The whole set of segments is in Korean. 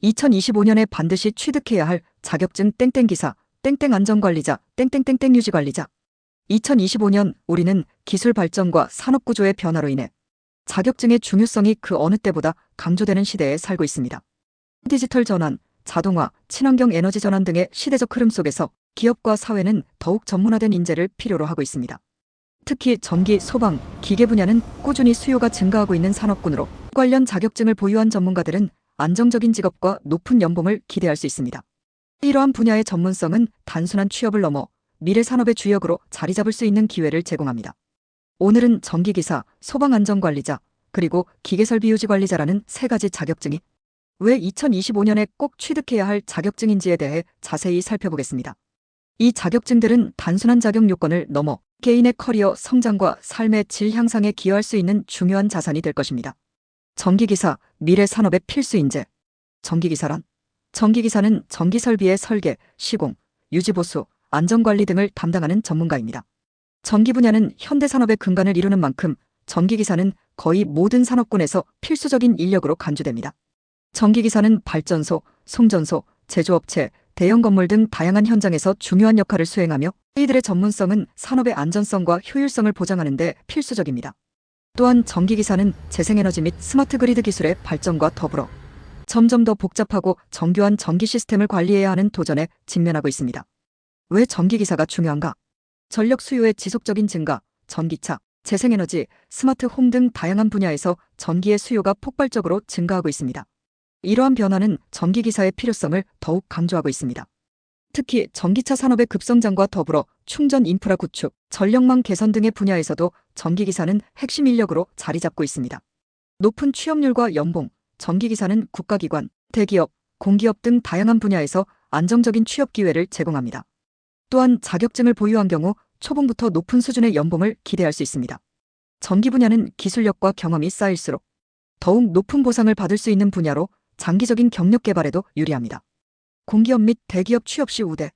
2025년에 반드시 취득해야 할 자격증 땡땡기사, 땡땡안전관리자, 땡땡땡땡 유지관리자. 2025년 우리는 기술 발전과 산업구조의 변화로 인해 자격증의 중요성이 그 어느 때보다 강조되는 시대에 살고 있습니다. 디지털 전환, 자동화, 친환경 에너지 전환 등의 시대적 흐름 속에서 기업과 사회는 더욱 전문화된 인재를 필요로 하고 있습니다. 특히 전기, 소방, 기계 분야는 꾸준히 수요가 증가하고 있는 산업군으로 관련 자격증을 보유한 전문가들은 안정적인 직업과 높은 연봉을 기대할 수 있습니다. 이러한 분야의 전문성은 단순한 취업을 넘어 미래 산업의 주역으로 자리 잡을 수 있는 기회를 제공합니다. 오늘은 전기기사, 소방안전관리자, 그리고 기계설비유지관리자라는 세 가지 자격증이 왜 2025년에 꼭 취득해야 할 자격증인지에 대해 자세히 살펴보겠습니다. 이 자격증들은 단순한 자격 요건을 넘어 개인의 커리어 성장과 삶의 질 향상에 기여할 수 있는 중요한 자산이 될 것입니다. 전기기사, 미래 산업의 필수 인재. 전기기사는 전기설비의 설계, 시공, 유지보수, 안전관리 등을 담당하는 전문가입니다. 전기 분야는 현대산업의 근간을 이루는 만큼 전기기사는 거의 모든 산업군에서 필수적인 인력으로 간주됩니다. 전기기사는 발전소, 송전소, 제조업체, 대형 건물 등 다양한 현장에서 중요한 역할을 수행하며 이들의 전문성은 산업의 안전성과 효율성을 보장하는 데 필수적입니다. 또한 전기기사는 재생에너지 및 스마트 그리드 기술의 발전과 더불어 점점 더 복잡하고 정교한 전기 시스템을 관리해야 하는 도전에 직면하고 있습니다. 왜 전기기사가 중요한가? 전력 수요의 지속적인 증가, 전기차, 재생에너지, 스마트 홈 등 다양한 분야에서 전기의 수요가 폭발적으로 증가하고 있습니다. 이러한 변화는 전기기사의 필요성을 더욱 강조하고 있습니다. 특히 전기차 산업의 급성장과 더불어 충전 인프라 구축, 전력망 개선 등의 분야에서도 전기기사는 핵심 인력으로 자리 잡고 있습니다. 높은 취업률과 연봉, 전기기사는 국가기관, 대기업, 공기업 등 다양한 분야에서 안정적인 취업 기회를 제공합니다. 또한 자격증을 보유한 경우 초봉부터 높은 수준의 연봉을 기대할 수 있습니다. 전기 분야는 기술력과 경험이 쌓일수록 더욱 높은 보상을 받을 수 있는 분야로 장기적인 경력 개발에도 유리합니다. 공기업 및 대기업 취업 시 우대,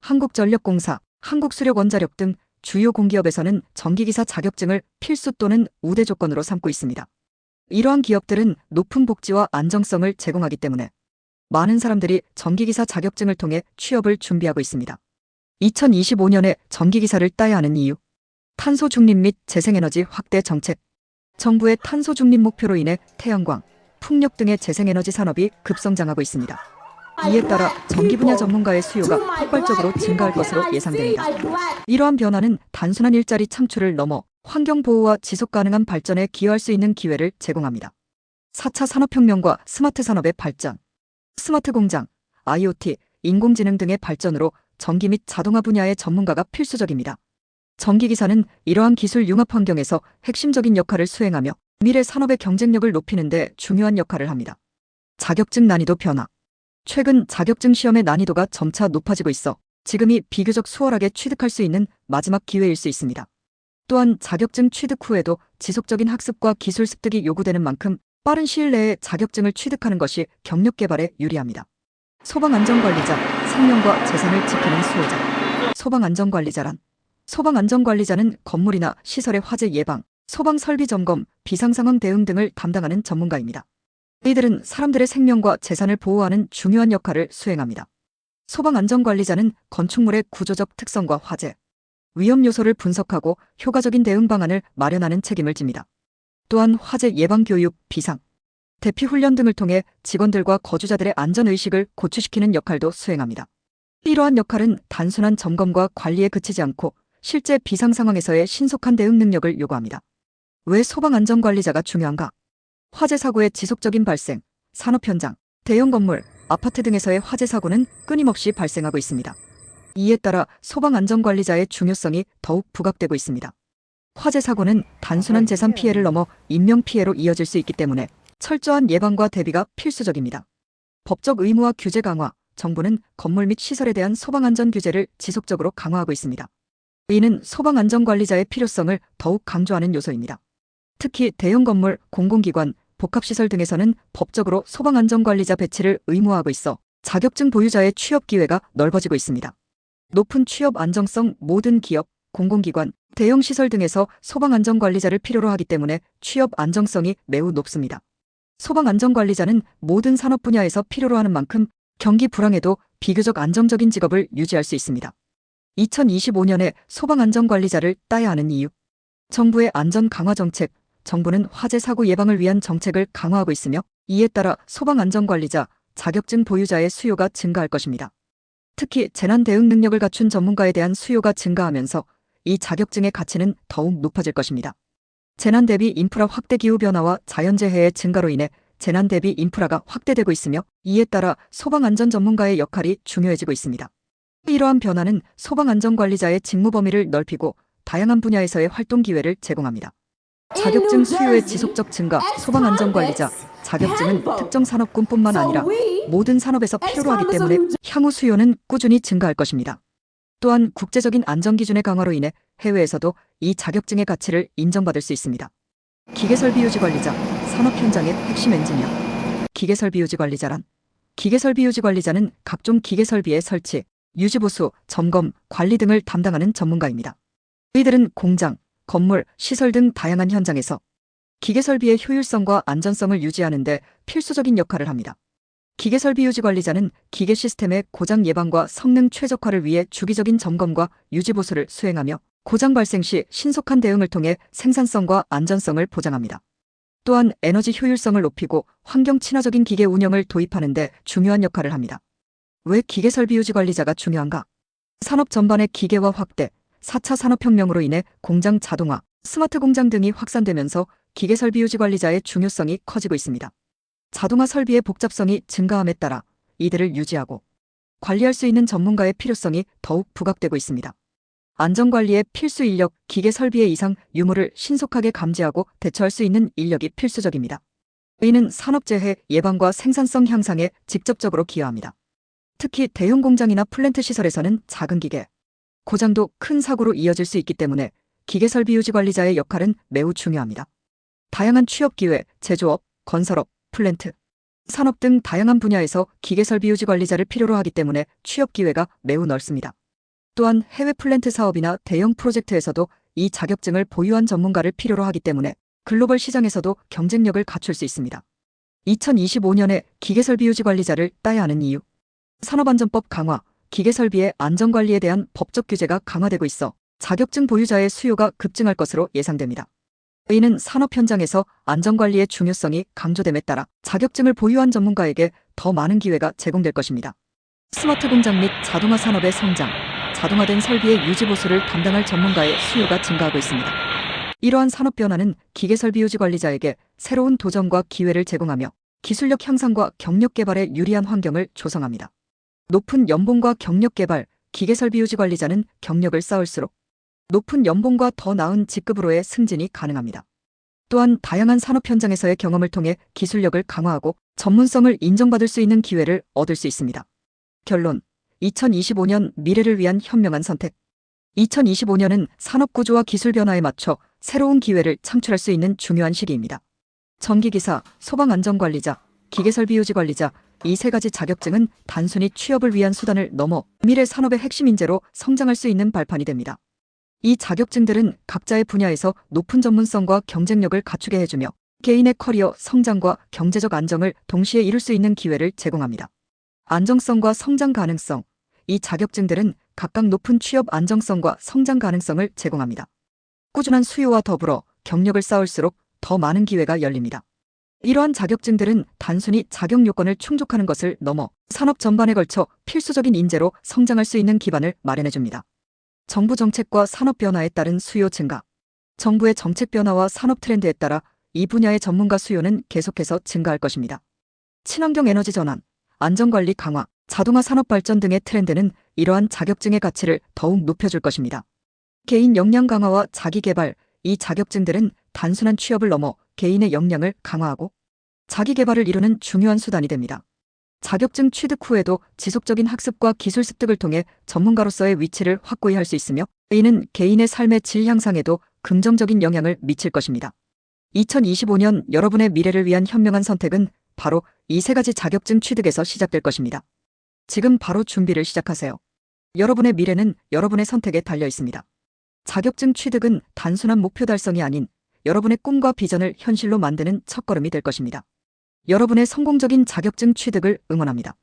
한국전력공사, 한국수력원자력 등 주요 공기업에서는 전기기사 자격증을 필수 또는 우대 조건으로 삼고 있습니다. 이러한 기업들은 높은 복지와 안정성을 제공하기 때문에 많은 사람들이 전기기사 자격증을 통해 취업을 준비하고 있습니다. 2025년에 전기기사를 따야 하는 이유. 탄소 중립 및 재생에너지 확대 정책. 정부의 탄소 중립 목표로 인해 태양광, 풍력 등의 재생에너지 산업이 급성장하고 있습니다. 이에 따라 전기 분야 전문가의 수요가 폭발적으로 증가할 것으로 예상됩니다. 이러한 변화는 단순한 일자리 창출을 넘어 환경 보호와 지속 가능한 발전에 기여할 수 있는 기회를 제공합니다. 4차 산업혁명과 스마트 산업의 발전. 스마트 공장, IoT, 인공지능 등의 발전으로 전기 및 자동화 분야의 전문가가 필수적입니다. 전기기사는 이러한 기술 융합 환경에서 핵심적인 역할을 수행하며 미래 산업의 경쟁력을 높이는 데 중요한 역할을 합니다. 자격증 난이도 변화. 최근 자격증 시험의 난이도가 점차 높아지고 있어 지금이 비교적 수월하게 취득할 수 있는 마지막 기회일 수 있습니다. 또한 자격증 취득 후에도 지속적인 학습과 기술 습득이 요구되는 만큼 빠른 시일 내에 자격증을 취득하는 것이 경력 개발에 유리합니다. 소방안전관리자, 생명과 재산을 지키는 수호자. 소방안전관리자는 건물이나 시설의 화재 예방, 소방 설비 점검, 비상상황 대응 등을 담당하는 전문가입니다. 이들은 사람들의 생명과 재산을 보호하는 중요한 역할을 수행합니다. 소방안전관리자는 건축물의 구조적 특성과 화재, 위험 요소를 분석하고 효과적인 대응 방안을 마련하는 책임을 집니다. 또한 화재 예방 교육, 비상, 대피 훈련 등을 통해 직원들과 거주자들의 안전의식을 고취시키는 역할도 수행합니다. 이러한 역할은 단순한 점검과 관리에 그치지 않고 실제 비상 상황에서의 신속한 대응 능력을 요구합니다. 왜 소방안전관리자가 중요한가? 화재 사고의 지속적인 발생, 산업 현장, 대형 건물, 아파트 등에서의 화재 사고는 끊임없이 발생하고 있습니다. 이에 따라 소방안전관리자의 중요성이 더욱 부각되고 있습니다. 화재 사고는 단순한 재산 피해를 넘어 인명 피해로 이어질 수 있기 때문에 철저한 예방과 대비가 필수적입니다. 법적 의무와 규제 강화. 정부는 건물 및 시설에 대한 소방안전 규제를 지속적으로 강화하고 있습니다. 이는 소방안전관리자의 필요성을 더욱 강조하는 요소입니다. 특히 대형 건물, 공공기관, 복합시설 등에서는 법적으로 소방안전관리자 배치를 의무화하고 있어 자격증 보유자의 취업 기회가 넓어지고 있습니다. 높은 취업 안정성. 모든 기업, 공공기관, 대형 시설 등에서 소방안전관리자를 필요로 하기 때문에 취업 안정성이 매우 높습니다. 소방안전관리자는 모든 산업 분야에서 필요로 하는 만큼 경기 불황에도 비교적 안정적인 직업을 유지할 수 있습니다. 2025년에 소방안전관리자를 따야 하는 이유. 정부의 안전 강화 정책. 정부는 화재 사고 예방을 위한 정책을 강화하고 있으며 이에 따라 소방안전관리자 자격증 보유자의 수요가 증가할 것입니다. 특히 재난 대응 능력을 갖춘 전문가에 대한 수요가 증가하면서 이 자격증의 가치는 더욱 높아질 것입니다. 재난 대비 인프라 확대, 기후변화와 자연재해의 증가로 인해 재난 대비 인프라가 확대되고 있으며 이에 따라 소방안전 전문가의 역할이 중요해지고 있습니다. 이러한 변화는 소방안전관리자의 직무 범위를 넓히고 다양한 분야에서의 활동 기회를 제공합니다. 자격증 수요의 지속적 증가. 소방안전관리자 자격증은 특정 산업군뿐만 아니라 모든 산업에서 필요로 하기 때문에 향후 수요는 꾸준히 증가할 것입니다. 또한 국제적인 안전기준의 강화로 인해 해외에서도 이 자격증의 가치를 인정받을 수 있습니다. 기계설비유지관리자, 산업 현장의 핵심 엔지니어. 기계설비유지관리자란 기계설비유지관리자는 각종 기계설비의 설치, 유지보수, 점검, 관리 등을 담당하는 전문가입니다. 이들은 공장, 건물, 시설 등 다양한 현장에서 기계설비의 효율성과 안전성을 유지하는 데 필수적인 역할을 합니다. 기계설비유지관리자는 기계 시스템의 고장 예방과 성능 최적화를 위해 주기적인 점검과 유지보수를 수행하며 고장 발생 시 신속한 대응을 통해 생산성과 안전성을 보장합니다. 또한 에너지 효율성을 높이고 환경 친화적인 기계 운영을 도입하는 데 중요한 역할을 합니다. 왜 기계설비유지관리자가 중요한가? 산업 전반의 기계화 확대, 4차 산업혁명으로 인해 공장 자동화, 스마트 공장 등이 확산되면서 기계설비유지관리자의 중요성이 커지고 있습니다. 자동화 설비의 복잡성이 증가함에 따라 이들을 유지하고 관리할 수 있는 전문가의 필요성이 더욱 부각되고 있습니다. 안전관리의 필수 인력, 기계 설비의 이상 유무를 신속하게 감지하고 대처할 수 있는 인력이 필수적입니다. 이는 산업재해 예방과 생산성 향상에 직접적으로 기여합니다. 특히 대형 공장이나 플랜트 시설에서는 작은 기계 고장도 큰 사고로 이어질 수 있기 때문에 기계설비유지관리자의 역할은 매우 중요합니다. 다양한 취업 기회, 제조업, 건설업, 플랜트, 산업 등 다양한 분야에서 기계설비유지관리자를 필요로 하기 때문에 취업 기회가 매우 넓습니다. 또한 해외 플랜트 사업이나 대형 프로젝트에서도 이 자격증을 보유한 전문가를 필요로 하기 때문에 글로벌 시장에서도 경쟁력을 갖출 수 있습니다. 2025년에 기계설비유지관리자를 따야 하는 이유. 산업안전법 강화, 기계설비의 안전관리에 대한 법적 규제가 강화되고 있어 자격증 보유자의 수요가 급증할 것으로 예상됩니다. 이는 산업 현장에서 안전관리의 중요성이 강조됨에 따라 자격증을 보유한 전문가에게 더 많은 기회가 제공될 것입니다. 스마트 공장 및 자동화 산업의 성장, 자동화된 설비의 유지보수를 담당할 전문가의 수요가 증가하고 있습니다. 이러한 산업 변화는 기계설비유지관리자에게 새로운 도전과 기회를 제공하며 기술력 향상과 경력 개발에 유리한 환경을 조성합니다. 높은 연봉과 경력 개발, 기계설비유지관리자는 경력을 쌓을수록 높은 연봉과 더 나은 직급으로의 승진이 가능합니다. 또한 다양한 산업 현장에서의 경험을 통해 기술력을 강화하고 전문성을 인정받을 수 있는 기회를 얻을 수 있습니다. 결론. 2025년 미래를 위한 현명한 선택. 2025년은 산업 구조와 기술 변화에 맞춰 새로운 기회를 창출할 수 있는 중요한 시기입니다. 전기기사, 소방안전관리자, 기계설비유지관리자, 이 세 가지 자격증은 단순히 취업을 위한 수단을 넘어 미래 산업의 핵심 인재로 성장할 수 있는 발판이 됩니다. 이 자격증들은 각자의 분야에서 높은 전문성과 경쟁력을 갖추게 해주며 개인의 커리어 성장과 경제적 안정을 동시에 이룰 수 있는 기회를 제공합니다. 안정성과 성장 가능성. 이 자격증들은 각각 높은 취업 안정성과 성장 가능성을 제공합니다. 꾸준한 수요와 더불어 경력을 쌓을수록 더 많은 기회가 열립니다. 이러한 자격증들은 단순히 자격 요건을 충족하는 것을 넘어 산업 전반에 걸쳐 필수적인 인재로 성장할 수 있는 기반을 마련해줍니다. 정부 정책과 산업 변화에 따른 수요 증가. 정부의 정책 변화와 산업 트렌드에 따라 이 분야의 전문가 수요는 계속해서 증가할 것입니다. 친환경 에너지 전환, 안전관리 강화, 자동화 산업 발전 등의 트렌드는 이러한 자격증의 가치를 더욱 높여줄 것입니다. 개인 역량 강화와 자기 개발. 이 자격증들은 단순한 취업을 넘어 개인의 역량을 강화하고 자기 개발을 이루는 중요한 수단이 됩니다. 자격증 취득 후에도 지속적인 학습과 기술 습득을 통해 전문가로서의 위치를 확고히 할 수 있으며 이는 개인의 삶의 질 향상에도 긍정적인 영향을 미칠 것입니다. 2025년 여러분의 미래를 위한 현명한 선택은 바로 이 세 가지 자격증 취득에서 시작될 것입니다. 지금 바로 준비를 시작하세요. 여러분의 미래는 여러분의 선택에 달려 있습니다. 자격증 취득은 단순한 목표 달성이 아닌 여러분의 꿈과 비전을 현실로 만드는 첫걸음이 될 것입니다. 여러분의 성공적인 자격증 취득을 응원합니다.